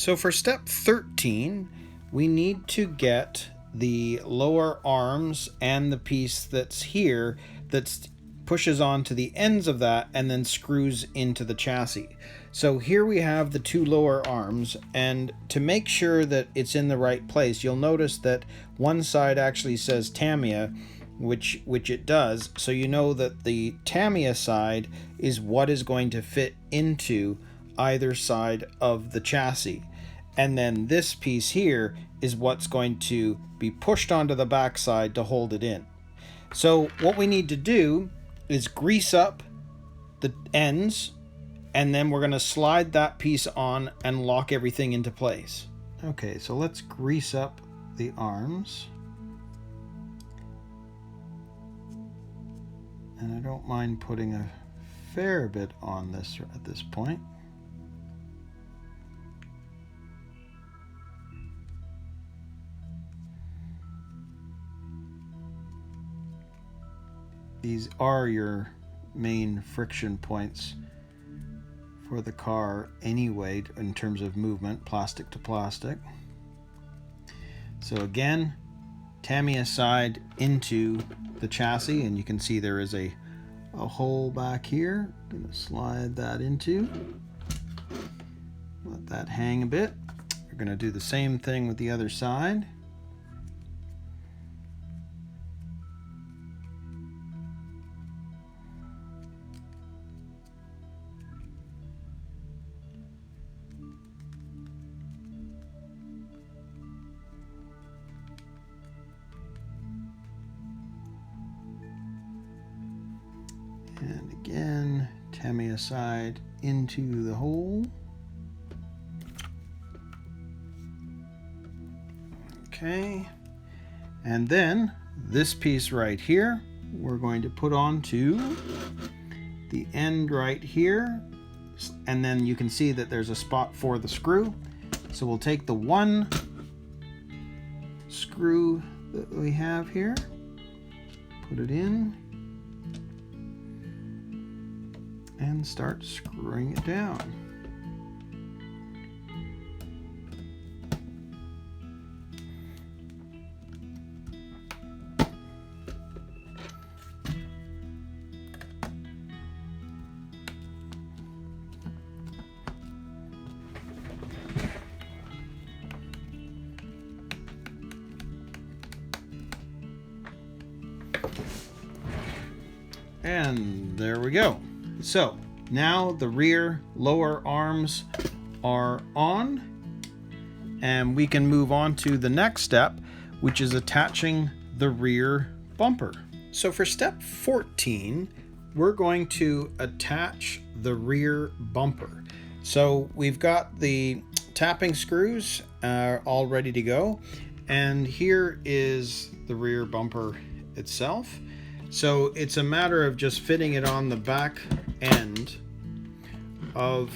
So for step 13, we need to get the lower arms and the piece that's here that pushes onto the ends of that and then screws into the chassis. So here we have the two lower arms, and to make sure that it's in the right place, you'll notice that one side actually says Tamiya, which it does, so you know that the Tamiya side is what is going to fit into either side of the chassis. And then this piece here is what's going to be pushed onto the backside to hold it in. So what we need to do is grease up the ends, and then we're going to slide that piece on and lock everything into place. Okay, so let's grease up the arms. And I don't mind putting a fair bit on this at this point. These are your main friction points for the car anyway, in terms of movement, plastic to plastic. So again, Tamiya side into the chassis, and you can see there is a hole back here. I'm going to slide that into, let that hang a bit. We're going to do the same thing with the other side. And again, Tamiya side into the hole. Okay, and then this piece right here, we're going to put onto the end right here, and then you can see that there's a spot for the screw. So we'll take the one screw that we have here, put it in, and start screwing it down. And there we go. So now the rear lower arms are on, and we can move on to the next step, which is attaching the rear bumper. So for step 14, we're going to attach the rear bumper. So we've got the tapping screws all ready to go, and here is the rear bumper itself. So it's a matter of just fitting it on the back end of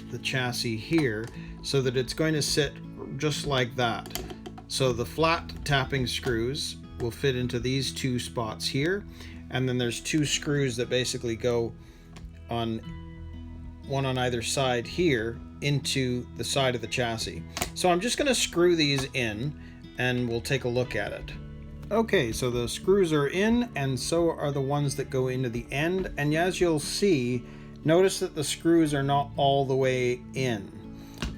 the chassis here, so that it's going to sit just like that. So the flat tapping screws will fit into these two spots here, and then there's two screws that basically go on, one on either side here, into the side of the chassis. So I'm just going to screw these in, and we'll take a look at it. Okay, so the screws are in, and so are the ones that go into the end. And as you'll see, notice that the screws are not all the way in,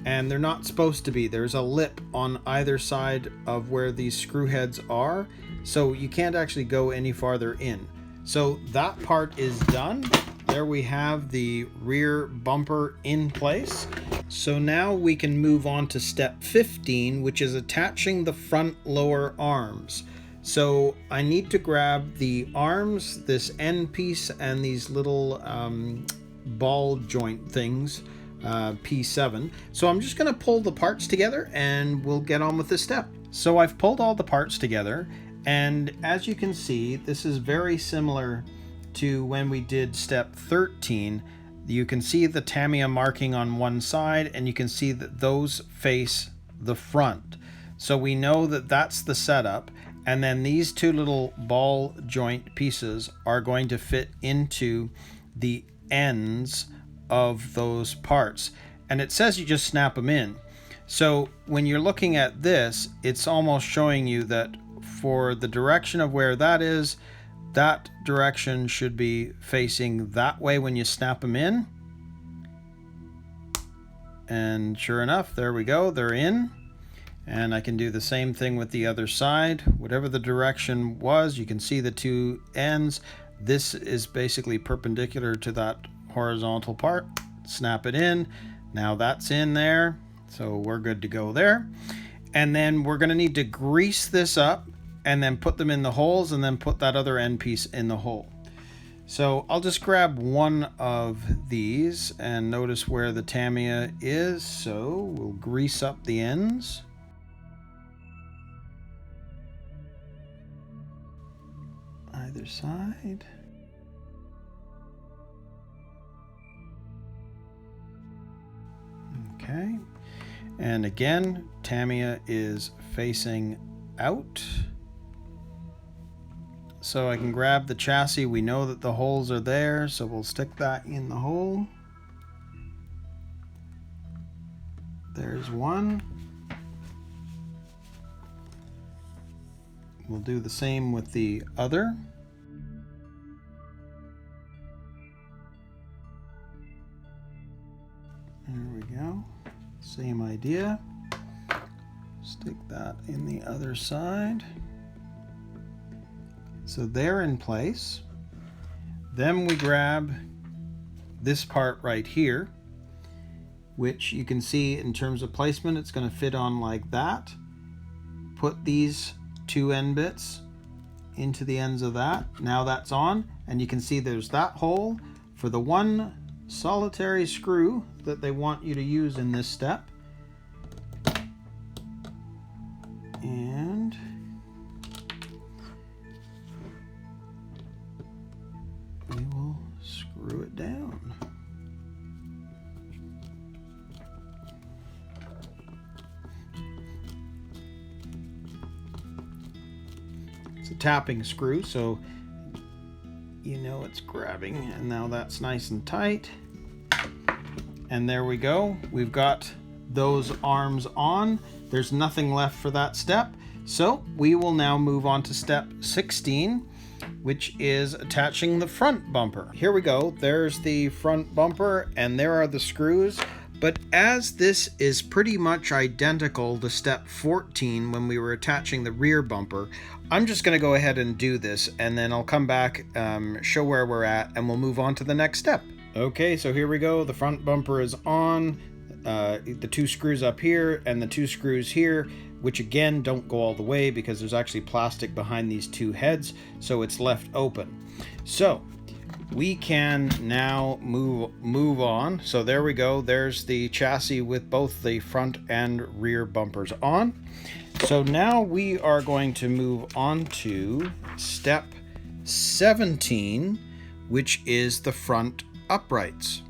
and they're not supposed to be. There's a lip on either side of where these screw heads are, so you can't actually go any farther in. So that part is done. There we have the rear bumper in place. So now we can move on to step 15, which is attaching the front lower arms. So I need to grab the arms, this end piece, and these little ball joint things, P7. So I'm just going to pull the parts together, and we'll get on with this step. So I've pulled all the parts together, and as you can see, this is very similar to when we did step 13. You can see the Tamiya marking on one side, and you can see that those face the front. So we know that that's the setup. And then these two little ball joint pieces are going to fit into the ends of those parts. and it says you just snap them in. So when you're looking at this, it's almost showing you that for the direction of where that is, that direction should be facing that way when you snap them in. And sure enough, there we go, they're in. And I can do the same thing with the other side. Whatever the direction was, you can see the two ends. This is basically perpendicular to that horizontal part. Snap it in. Now that's in there. So we're good to go there. And then we're going to need to grease this up and then put them in the holes and then put that other end piece in the hole. So I'll just grab one of these and notice where the Tamiya is. So we'll grease up the ends. Either side. Okay. And again, Tamiya is facing out. So I can grab the chassis. We know that the holes are there, so we'll stick that in the hole. There's one. We'll do the same with the other. There we go. Same idea. Stick that in the other side. So they're in place. Then we grab this part right here, which you can see in terms of placement, it's going to fit on like that. Put these two end bits into the ends of that. Now that's on, and you can see there's that hole for the one solitary screw that they want you to use in this step. And we will screw it down. It's a tapping screw, so you know it's grabbing, and now that's nice and tight. And there we go. We've got those arms on. There's nothing left for that step. So we will now move on to step 16, which is attaching the front bumper. Here we go. There's the front bumper, and there are the screws. But as this is pretty much identical to step 14 when we were attaching the rear bumper, I'm just going to go ahead and do this, and then I'll come back, show where we're at, and we'll move on to the next step. Okay, so here we go. The front bumper is on. The two screws up here and the two screws here, which again don't go all the way because there's actually plastic behind these two heads, so it's left open. So we can now move on. So there we go. There's the chassis with both the front and rear bumpers on. So now we are going to move on to step 17, which is the front uprights.